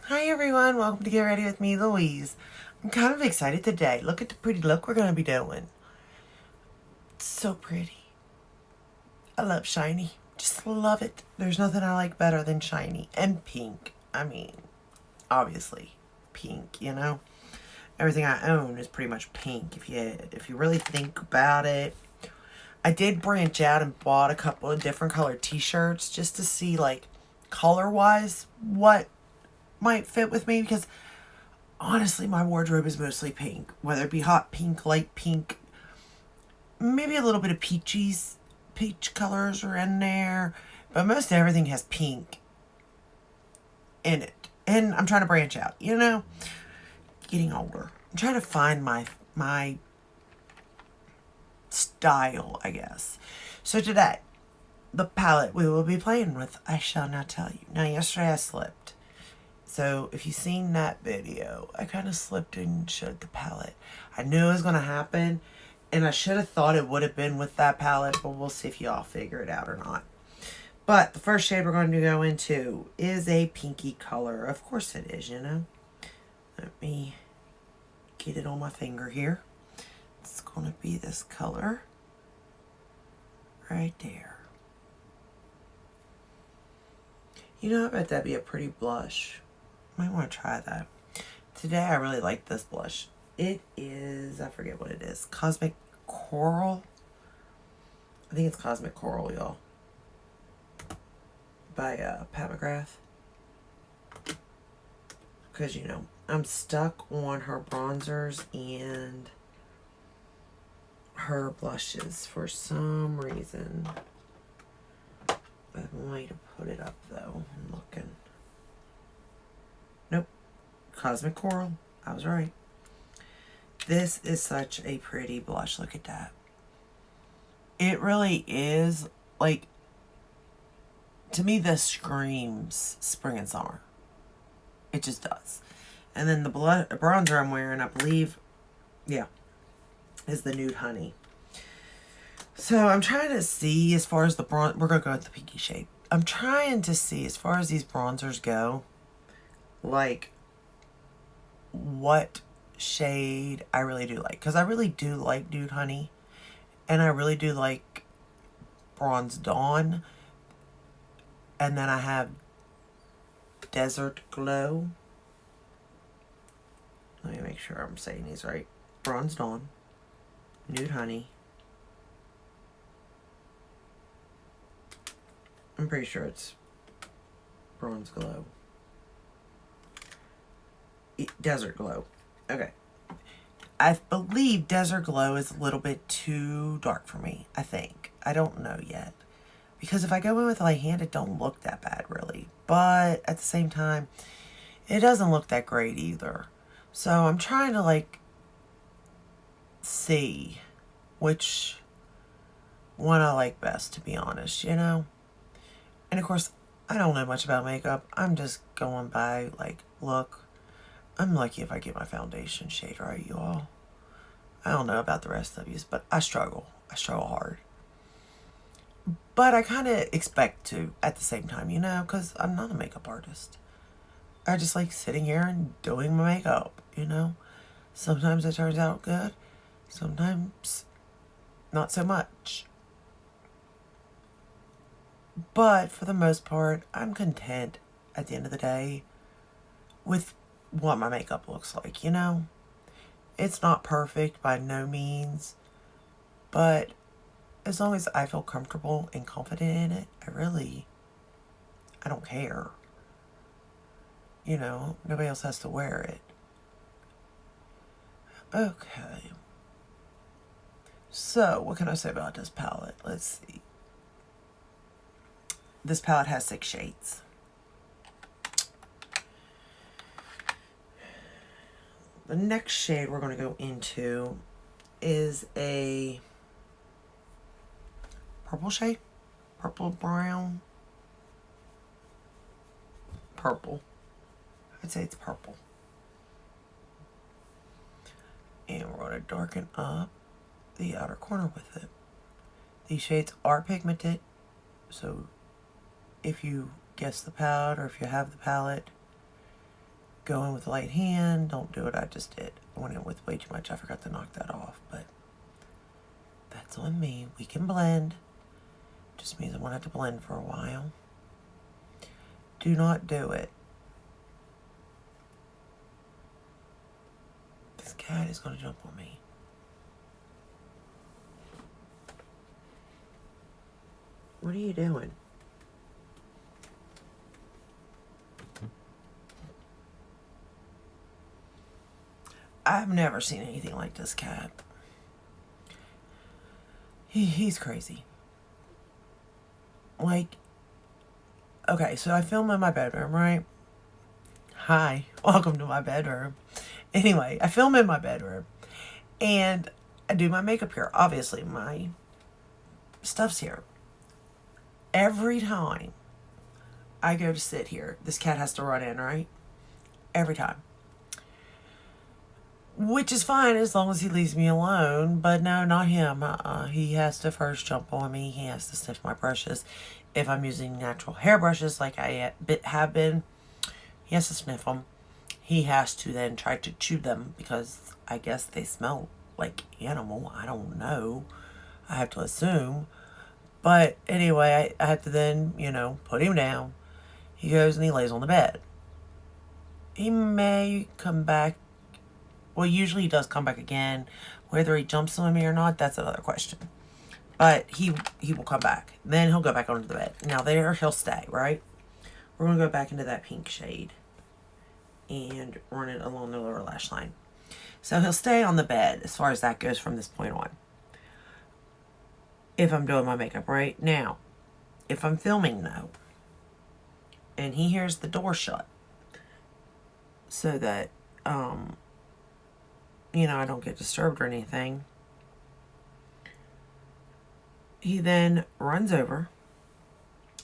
Hi everyone, welcome to Get Ready with me, Louise. I'm kind of excited today. Look at the pretty look we're going to be doing. It's so pretty. I love shiny. Just love it. There's nothing I like better than shiny. And pink. I mean, obviously, pink, you know? Everything I own is pretty much pink if you really think about it. I did branch out and bought a couple of different colored t-shirts just to see, like, color-wise what might fit with me, because honestly, my wardrobe is mostly pink. Whether it be hot pink, light pink, maybe a little bit of peaches. Peach colors are in there. But most everything has pink in it. And I'm trying to branch out, you know? Getting older. I'm trying to find my style, I guess. So today, the palette we will be playing with, I shall not tell you. Now, yesterday I slipped. So if you've seen that video, I kind of slipped and showed the palette. I knew it was going to happen, and I should have thought it would have been with that palette, but we'll see if y'all figure it out or not. But the first shade we're going to go into is a pinky color. Of course it is, you know. Let me get it on my finger here. It's going to be this color right there. You know, I bet that'd be a pretty blush. Might want to try that. Today I really like this blush. It is, I forget what it is, Cosmic Coral. I think it's Cosmic Coral, y'all. By Pat McGrath. Because, you know, I'm stuck on her bronzers and her blushes for some reason. I might have put it up though. I'm looking. Nope. Cosmic Coral. I was right. This is such a pretty blush. Look at that. It really is, like, to me this screams spring and summer. It just does. And then the bronzer I'm wearing, I believe, yeah, is the Nude Honey. So I'm trying to see as far as the bronze, we're going to go with the pinky shade. I'm trying to see as far as these bronzers go, like, what shade I really do like. Because I really do like Nude Honey. And I really do like Bronze Dawn. And then I have Desert Glow. Let me make sure I'm saying these right. Bronze Dawn, Nude Honey. I'm pretty sure it's Bronze Glow. Desert Glow. Okay. I believe Desert Glow is a little bit too dark for me, I think. I don't know yet. Because if I go in with light hand, it don't look that bad, really. But at the same time, it doesn't look that great either. So I'm trying to, like, see which one I like best, to be honest, you know? And of course, I don't know much about makeup. I'm just going by, like, look. I'm lucky if I get my foundation shade right, you all. I don't know about the rest of you, but I struggle. I struggle hard. But I kind of expect to at the same time, you know, because I'm not a makeup artist. I just like sitting here and doing my makeup, you know. Sometimes it turns out good. Sometimes not so much. But for the most part, I'm content at the end of the day with what my makeup looks like, you know. It's not perfect by no means, but as long as I feel comfortable and confident in it, I don't care. You know, nobody else has to wear it. Okay. So, what can I say about this palette? Let's see. This palette has 6 shades. The next shade we're going to go into is a purple shade. Purple brown. Purple. I'd say it's purple. And we're going to darken up the outer corner with it. These shades are pigmented, so if you guess the palette or if you have the palette, go in with a light hand. Don't do what I just did. I went in with way too much. I forgot to knock that off, but that's on me. We can blend. Just means I won't have to blend for a while. Do not do it. This cat is going to jump on me. What are you doing? I've never seen anything like this cat. He's crazy. Like, okay, so I film in my bedroom, right? Hi, welcome to my bedroom. Anyway, I film in my bedroom and I do my makeup here. Obviously, my stuff's here. Every time I go to sit here, this cat has to run in, right? Every time. Which is fine as long as he leaves me alone. But no, not him. He has to first jump on me. He has to sniff my brushes. If I'm using natural hair brushes like I have been, he has to sniff them. He has to then try to chew them because I guess they smell like animal. I don't know. I have to assume. But anyway, I have to then, put him down. He goes and he lays on the bed. He may come back. Well, usually he does come back again. Whether he jumps on me or not, that's another question. But he will come back. Then he'll go back onto the bed. Now there he'll stay, right? We're going to go back into that pink shade and run it along the lower lash line. So he'll stay on the bed as far as that goes from this point on. If I'm doing my makeup right now, if I'm filming though, and he hears the door shut, so that, I don't get disturbed or anything, he then runs over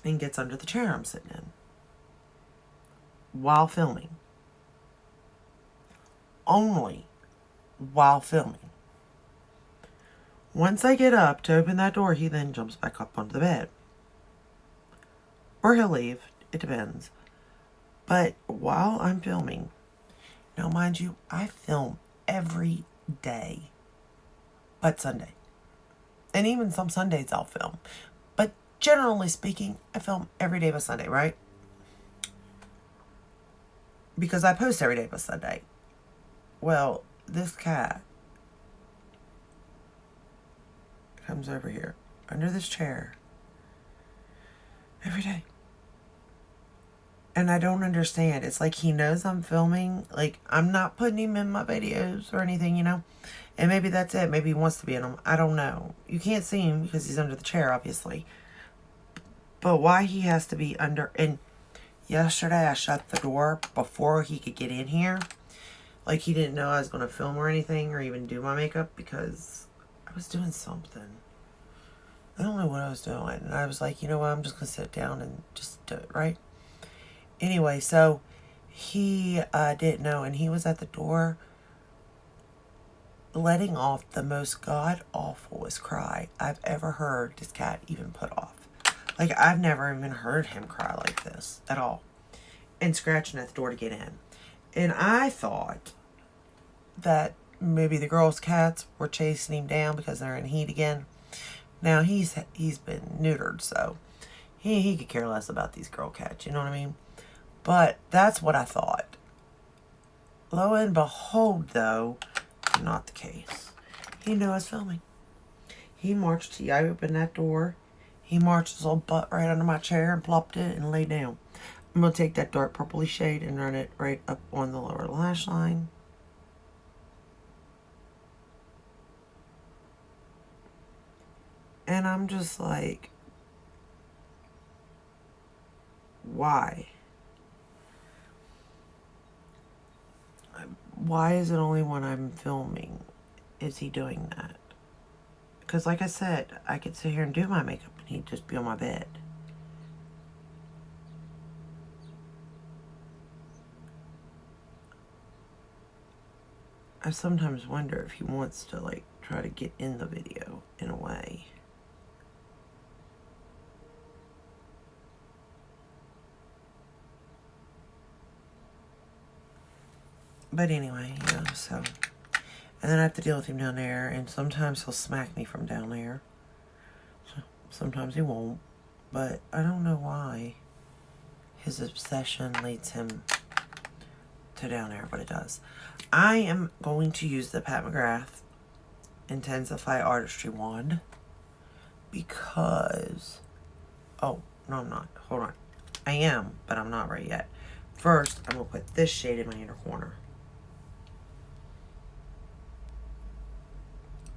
and gets under the chair I'm sitting in while filming. Only while filming. Once I get up to open that door, he then jumps back up onto the bed. Or he'll leave. It depends. But while I'm filming, now mind you, I film every day but Sunday. And even some Sundays I'll film. But generally speaking, I film every day but Sunday, right? Because I post every day but Sunday. Well, this cat comes over here under this chair every day. And I don't understand. It's like he knows I'm filming. Like, I'm not putting him in my videos or anything, And maybe that's it. Maybe he wants to be in them. I don't know. You can't see him because he's under the chair, obviously. But why he has to be under... And yesterday I shut the door before he could get in here. Like, he didn't know I was going to film or anything or even do my makeup because I was doing something. I don't know what I was doing. And I was like, you know what? I'm just going to sit down and just do it, right? Anyway, so he didn't know, and he was at the door letting off the most god-awfulest cry I've ever heard this cat even put off. Like, I've never even heard him cry like this at all. And scratching at the door to get in. And I thought that maybe the girls' cats were chasing him down because they're in heat again. Now, he's been neutered, so he could care less about these girl cats, you know what I mean? But that's what I thought. Lo and behold, though, not the case. He knew I was filming. He marched, I opened that door. He marched his little butt right under my chair and plopped it and laid down. I'm going to take that dark purpley shade and run it right up on the lower lash line. And I'm just like, why? Why is it only when I'm filming is he doing that? Because like I said, I could sit here and do my makeup and he'd just be on my bed. I sometimes wonder if he wants to, like, try to get in the video in a way. But anyway, yeah, so. And then I have to deal with him down there, and sometimes he'll smack me from down there. Sometimes he won't, but I don't know why his obsession leads him to down there, but it does. I am going to use the Pat McGrath Intensify Artistry Wand because... Oh, no, I'm not. Hold on. I am, but I'm not right yet. First, I'm going to put this shade in my inner corner.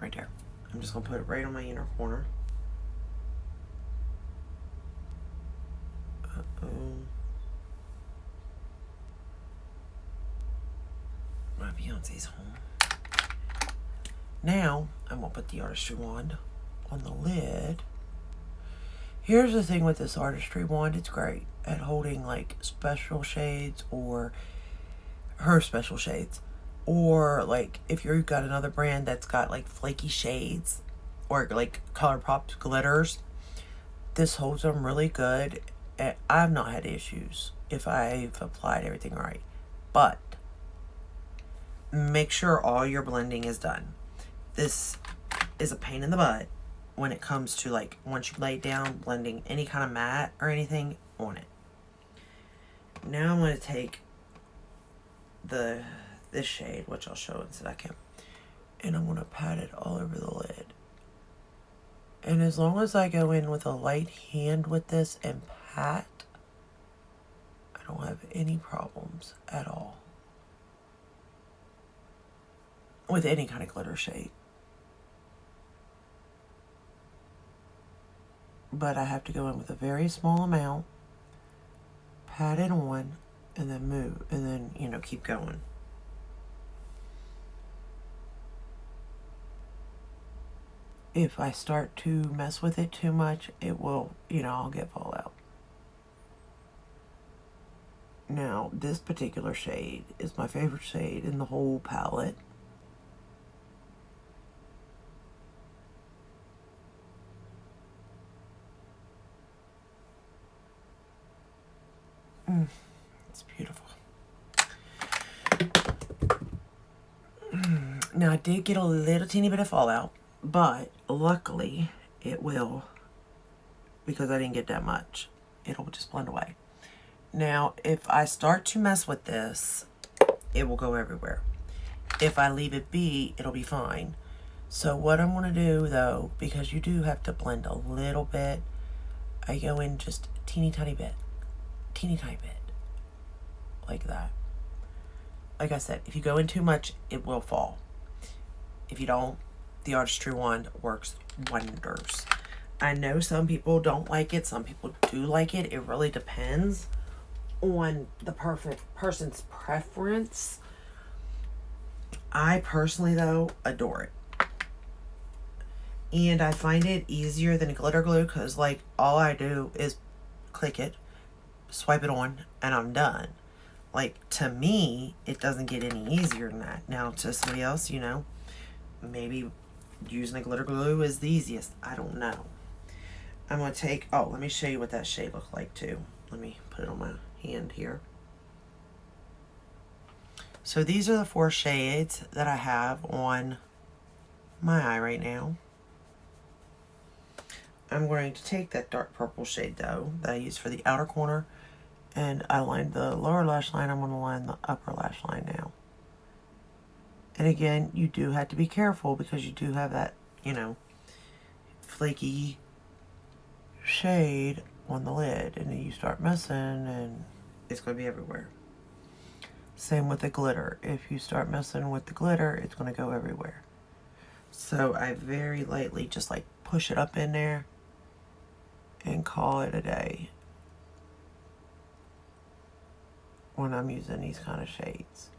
Right there. I'm just going to put it right on my inner corner. Uh-oh. My Beyonce's home. Now, I'm going to put the artistry wand on the lid. Here's the thing with this artistry wand. It's great at holding like special shades or her special shades. Or like if you've got another brand that's got like flaky shades or like ColourPop glitters, this holds them really good. And I've not had issues if I've applied everything right. But make sure all your blending is done. This is a pain in the butt when it comes to like once you lay it down, blending any kind of matte or anything on it. Now I'm going to take this shade, which I'll show in a second, and I'm going to pat it all over the lid. And as long as I go in with a light hand with this and pat, I don't have any problems at all with any kind of glitter shade. But I have to go in with a very small amount, pat it on, and then move, and then, you know, keep going. If I start to mess with it too much, it will, you know, I'll get fallout. Now, this particular shade is my favorite shade in the whole palette. It's beautiful. Now, I did get a little teeny bit of fallout, but luckily it will, because I didn't get that much. It'll just blend away. Now, if I start to mess with this, it will go everywhere. If I leave it be, it'll be fine. So what I'm going to do, though, because you do have to blend a little bit, I go in just a teeny tiny bit, like that. Like I said, if you go in too much, it will fall. If you don't, the artistry wand works wonders. I know some people don't like it, some people do like it. It really depends on the person's preference. I personally, though, adore it. And I find it easier than glitter glue because, like, all I do is click it, swipe it on, and I'm done. Like, to me, it doesn't get any easier than that. Now, to somebody else, you know, maybe using a glitter glue is the easiest. I don't know. I'm going to take, oh, let me show you what that shade looks like, too. Let me put it on my hand here. So these are the 4 shades that I have on my eye right now. I'm going to take that dark purple shade, though, that I used for the outer corner, and I lined the lower lash line. I'm going to line the upper lash line now. And again, you do have to be careful because you do have that, you know, flaky shade on the lid. And then you start messing and it's going to be everywhere. Same with the glitter. If you start messing with the glitter, it's going to go everywhere. So I very lightly just like push it up in there and call it a day when I'm using these kind of shades.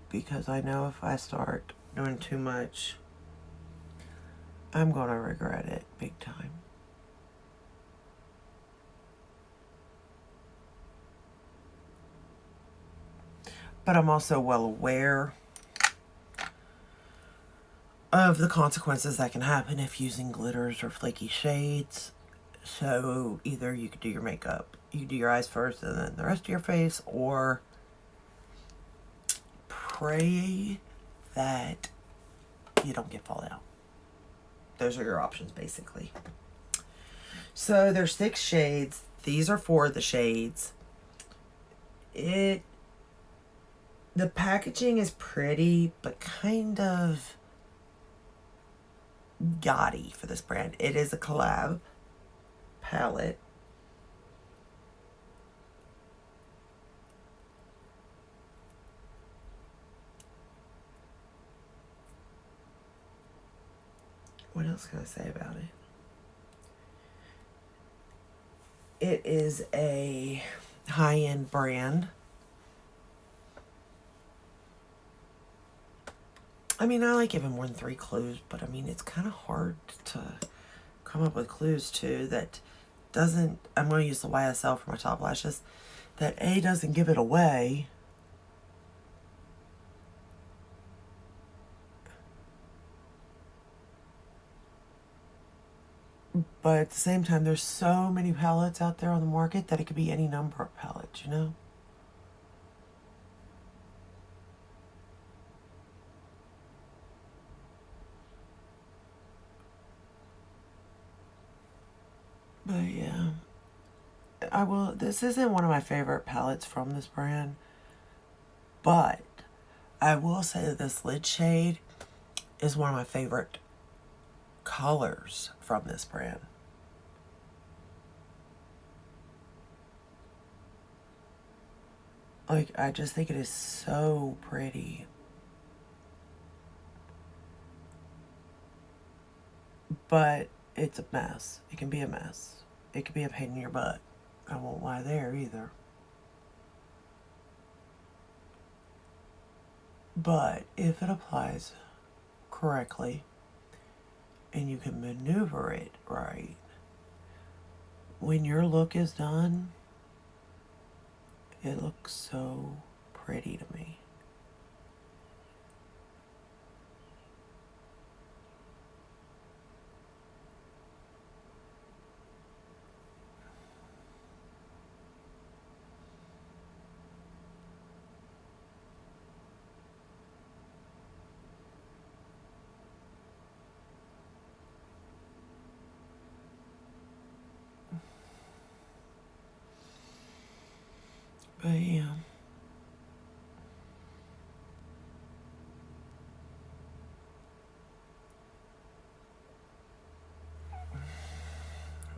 Because I know if I start doing too much, I'm going to regret it big time. But I'm also well aware of the consequences that can happen if using glitters or flaky shades. So either you could do your makeup, you do your eyes first and then the rest of your face, or pray that you don't get fallout. Those are your options, basically. So there's 6 shades. These are 4 of the shades. The packaging is pretty, but kind of gaudy for this brand. It is a collab palette. What else can I say about it? It is a high-end brand. I mean, I like giving more than 3 clues, but I mean, it's kind of hard to come up with clues too that doesn't, I'm going to use the YSL for my top lashes, that A, doesn't give it away, but at the same time, there's so many palettes out there on the market that it could be any number of palettes, you know? But yeah, this isn't one of my favorite palettes from this brand, but I will say that this lid shade is one of my favorite colors from this brand. Like, I just think it is so pretty. But it's a mess. It can be a mess. It can be a pain in your butt. I won't lie there either. But if it applies correctly and you can maneuver it right, when your look is done, it looks so pretty to me. But yeah.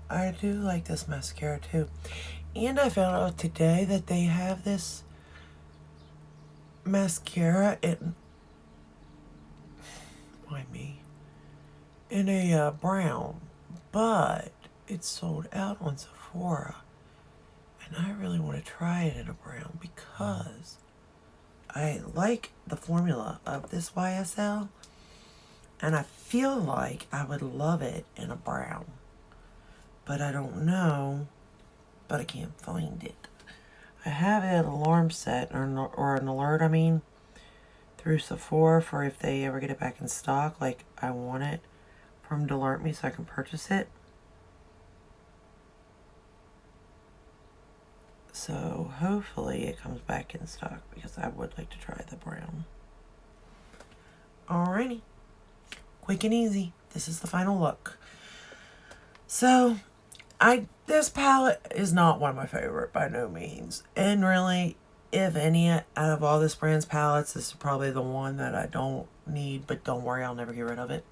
I do like this mascara too. And I found out today that they have this mascara in a brown, but it's sold out on Sephora. And I really want to try it in a brown because I like the formula of this YSL. And I feel like I would love it in a brown. But I don't know. But I can't find it. I have an alarm set, or an alert, I mean, through Sephora for if they ever get it back in stock. Like, I want it for them to alert me so I can purchase it. So, hopefully it comes back in stock because I would like to try the brown. Alrighty. Quick and easy. This is the final look. So, this palette is not one of my favorite by no means. And really, if any, out of all this brand's palettes, this is probably the one that I don't need, but don't worry, I'll never get rid of it.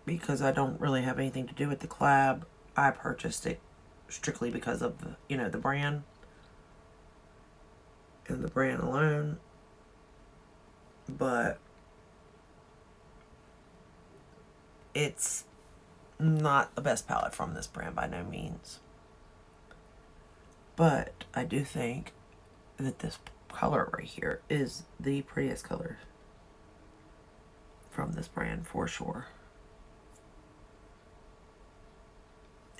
Because I don't really have anything to do with the collab. I purchased it strictly because of the, the brand. And the brand alone. But it's not the best palette from this brand by no means. But I do think that this color right here is the prettiest color from this brand for sure.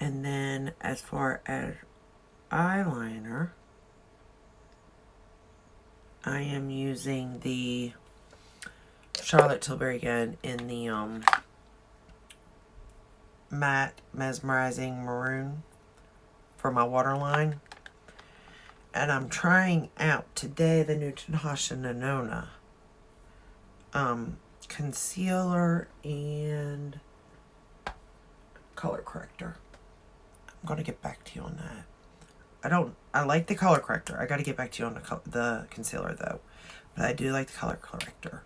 And then as far as eyeliner, I am using the Charlotte Tilbury again in the matte mesmerizing maroon for my waterline. And I'm trying out today the new Tanasha Nonona concealer and color corrector. I'm going to get back to you on that. I like the color corrector. I got to get back to you on the concealer though. But I do like the color corrector.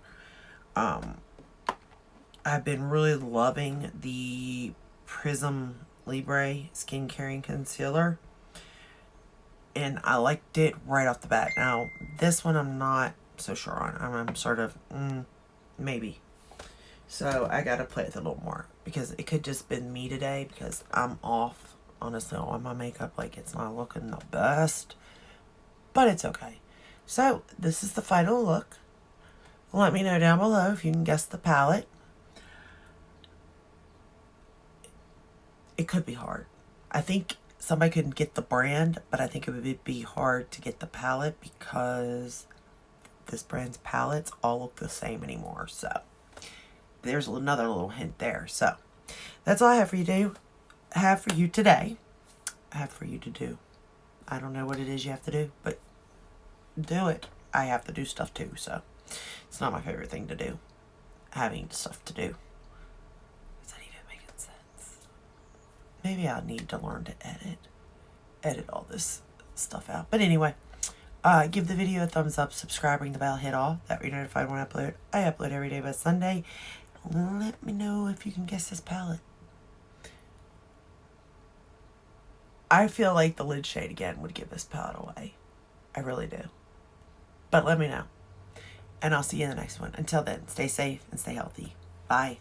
I've been really loving the Prism Libre Skin Caring Concealer. And I liked it right off the bat. Now, this one I'm not so sure on. I'm sort of, maybe. So, I gotta play with it a little more. Because it could just been me today. Because I'm off, honestly, on my makeup. Like, it's not looking the best. But it's okay. So, this is the final look. Let me know down below if you can guess the palette. It could be hard. I think somebody could get the brand, but I think it would be hard to get the palette because this brand's palettes all look the same anymore. So there's another little hint there. So that's all I have for you to today. I have for you to do. I don't know what it is you have to do, but do it. I have to do stuff too, so it's not my favorite thing to do. Having stuff to do. Is that even making sense? Maybe I need to learn to edit all this stuff out. But anyway, give the video a thumbs up, subscribe, ring the bell, hit all. That way you're notified when I upload. I upload every day by Sunday. Let me know if you can guess this palette. I feel like the lid shade again would give this palette away. I really do. But let me know. And I'll see you in the next one. Until then, stay safe and stay healthy. Bye.